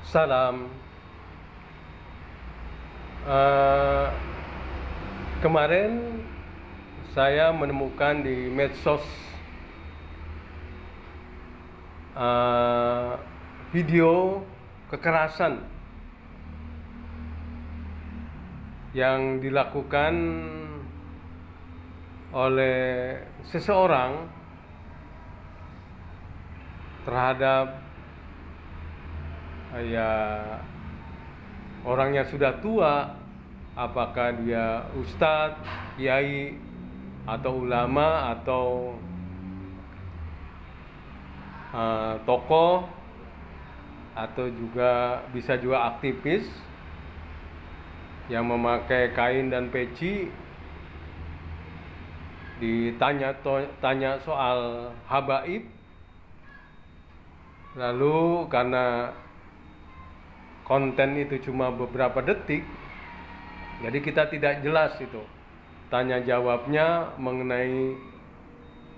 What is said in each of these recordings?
Salam. Eh, Kemarin saya menemukan di medsos eh, video kekerasan yang dilakukan oleh seseorang terhadap orang yang sudah tua, apakah dia ustadz, kiai, atau ulama, atau tokoh, atau juga bisa juga aktivis yang memakai kain dan peci, ditanya soal habaib. Lalu karena konten itu cuma beberapa detik, jadi kita tidak jelas itu tanya jawabnya mengenai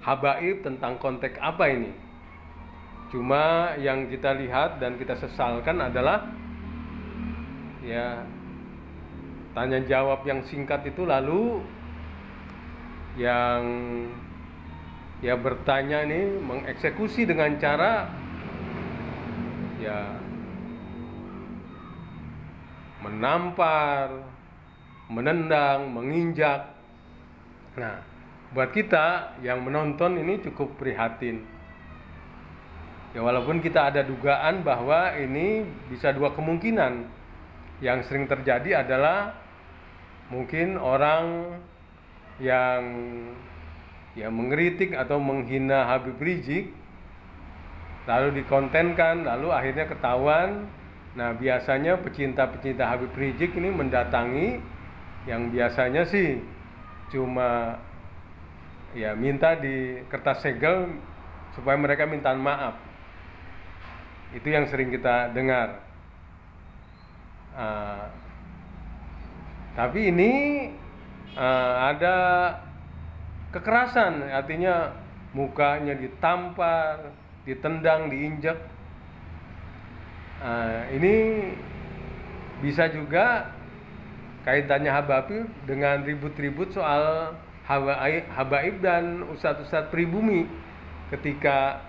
habaib tentang konteks apa ini. Cuma yang kita lihat dan kita sesalkan adalah tanya jawab yang singkat itu, lalu yang bertanya ini mengeksekusi dengan cara menampar, menendang, menginjak. Nah, buat kita yang menonton ini cukup prihatin. Walaupun kita ada dugaan bahwa ini bisa dua kemungkinan. Yang sering terjadi adalah mungkin orang yang mengkritik atau menghina Habib Rizik, lalu dikontenkan, lalu akhirnya ketahuan. Nah, biasanya pecinta-pecinta Habib Rizik ini mendatangi, yang biasanya sih cuma minta di kertas segel supaya mereka minta maaf. Itu yang sering kita dengar. Tapi ini ada kekerasan, artinya mukanya ditampar, ditendang, diinjak. Ini bisa juga kaitannya habaib dengan ribut-ribut soal habaib dan ustadz-ustadz pribumi. Ketika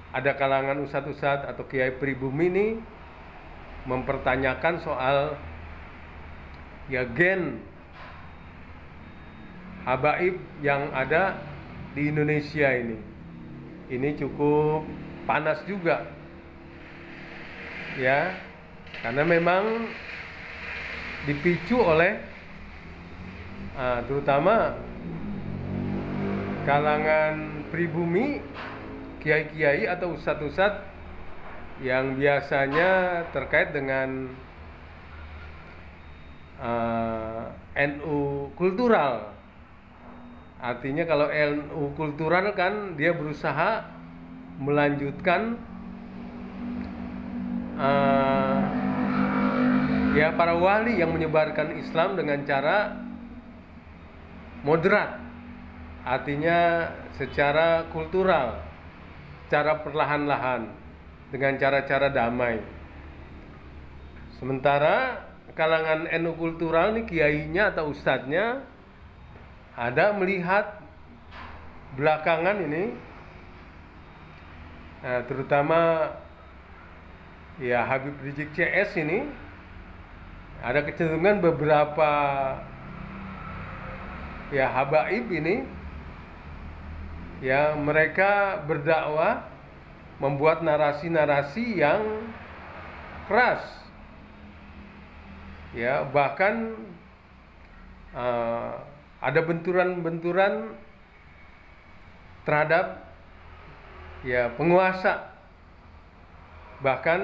ada kalangan ustadz-ustadz atau kiai pribumi ini mempertanyakan soal gen habaib yang ada di Indonesia ini cukup panas juga, karena memang dipicu oleh terutama kalangan pribumi, kiai-kiai atau ustadz-ustadz yang biasanya terkait dengan NU kultural. Artinya kalau NU kultural kan dia berusaha melanjutkan para wali yang menyebarkan Islam dengan cara moderat, artinya secara kultural, cara perlahan-lahan, dengan cara-cara damai. Sementara kalangan NU kultural nih, kiainya atau ustadznya ada melihat belakangan ini, terutama Habib Rizik CS ini, ada kecenderungan beberapa habaib ini mereka berdakwah, membuat narasi-narasi yang keras, bahkan ada benturan-benturan terhadap penguasa. Bahkan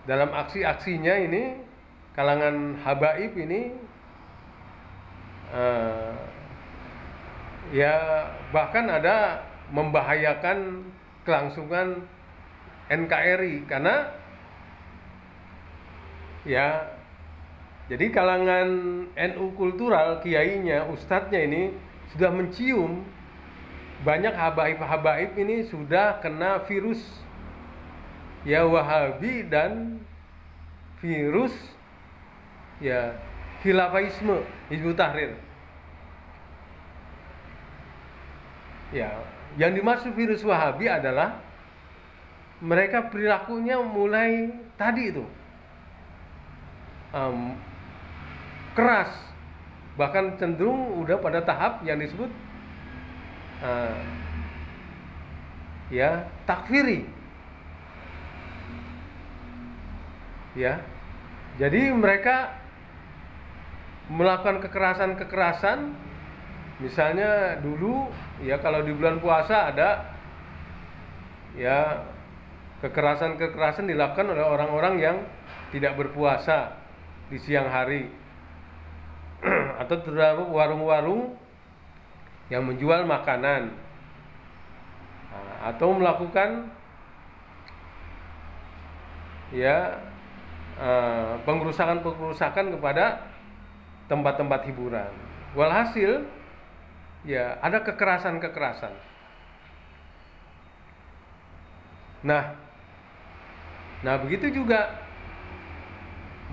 dalam aksi-aksinya ini, kalangan habaib ini bahkan ada membahayakan kelangsungan NKRI, karena jadi kalangan NU kultural, kiainya, ustadznya ini sudah mencium banyak habaib-habaib ini sudah kena virus ya Wahabi dan virus ya Khilafaisme Hizbut Tahrir. Ya, yang dimaksud virus Wahabi adalah mereka perilakunya mulai tadi itu keras, bahkan cenderung udah pada tahap yang disebut ya takfiri. Ya, jadi mereka melakukan kekerasan, misalnya dulu ya kalau di bulan puasa ada ya kekerasan dilakukan oleh orang-orang yang tidak berpuasa di siang hari atau terdapat warung-warung yang menjual makanan atau melakukan ya pengrusakan kepada tempat-tempat hiburan. Walhasil ya ada kekerasan. Nah begitu juga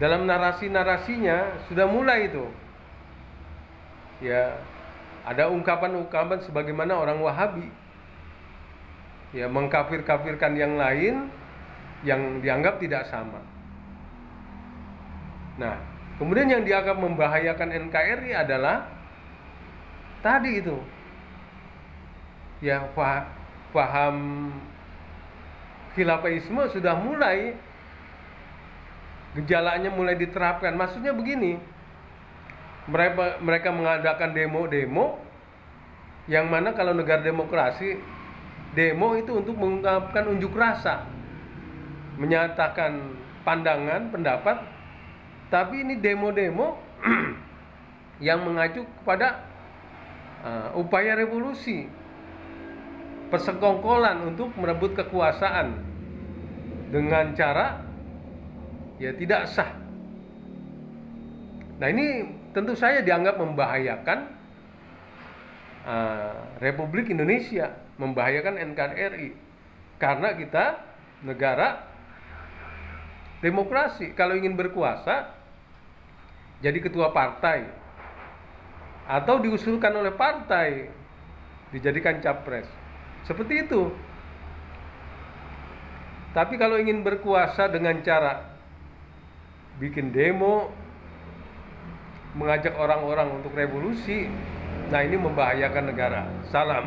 dalam narasinya sudah mulai itu. Ya, ada ungkapan-ungkapan sebagaimana orang Wahabi ya mengkafir-kafirkan yang lain yang dianggap tidak sama. Nah, kemudian yang dianggap membahayakan NKRI adalah tadi itu. Ya, paham Khilafaisme sudah mulai, gejalanya mulai diterapkan. Maksudnya begini, mereka mengadakan demo-demo yang mana kalau negara demokrasi, demo itu untuk mengungkapkan unjuk rasa, menyatakan pandangan, pendapat. Tapi ini demo-demo yang mengacu kepada upaya revolusi, persekongkolan untuk merebut kekuasaan dengan cara ya tidak sah. Nah ini tentu saja dianggap membahayakan Republik Indonesia, membahayakan NKRI, karena kita negara demokrasi. Kalau ingin berkuasa jadi ketua partai atau diusulkan oleh partai dijadikan capres, seperti itu. Tapi kalau ingin berkuasa dengan cara bikin demo, mengajak orang-orang untuk revolusi, nah ini membahayakan negara. Salam.